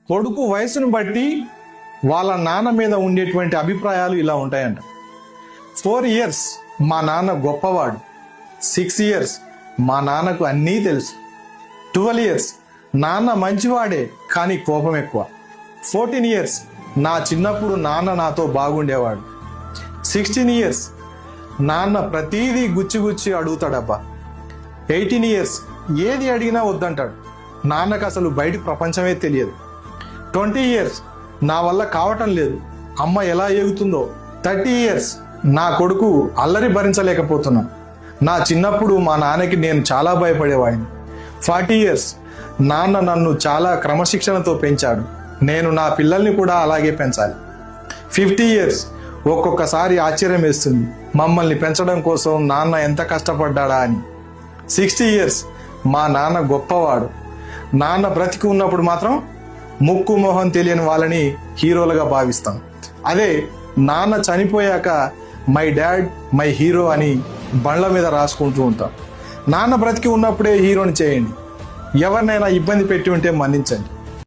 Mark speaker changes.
Speaker 1: కొడుకు వయసును బట్టి వాళ్ళ నాన్న మీద ఉండేటువంటి అభిప్రాయాలు ఇలా ఉంటాయంట. 4 years మా నాన్న గొప్పవాడు. 6 years మా నాన్నకు అన్నీ తెలుసు. 12 years నాన్న మంచివాడే కానీ కోపం ఎక్కువ. 14 years నా చిన్నప్పుడు నాన్న నాతో బాగుండేవాడు. 16 years నాన్న ప్రతీదీ గుచ్చి అడుగుతాడబ్బా. 18 years ఏది అడిగినా వద్దంటాడు. నాన్నకు అసలు బయట ప్రపంచమే తెలియదు. 20 years నా వల్ల కావటం లేదు, అమ్మ ఎలా ఎగుతుందో. 30 years నా కొడుకు అల్లరి భరించలేకపోతున్నా. నా చిన్నప్పుడు మా నాన్నకి నేను చాలా భయపడేవాడిని. 40 years నాన్న నన్ను చాలా క్రమశిక్షణతో పెంచాడు, నేను నా పిల్లల్ని కూడా అలాగే పెంచాలి. 50 years ఒక్కొక్కసారి ఆశ్చర్యం వేస్తుంది, మమ్మల్ని పెంచడం కోసం నాన్న ఎంత కష్టపడ్డా అని. 60 years మా నాన్న గొప్పవాడు. నాన్న బ్రతికి ఉన్నప్పుడు మాత్రం ముక్కు మొహం తెలియని వాళ్ళని హీరోలుగా భావిస్తాం. అదే నాన్న చనిపోయాక మై డాడ్ మై హీరో అని బండ్ల మీద రాసుకుంటూ ఉంటాం. నాన్న బ్రతికి ఉన్నప్పుడే హీరోని చేయండి, ఎవరినైనా ఇబ్బంది పెట్టి ఉంటే మన్నించండి.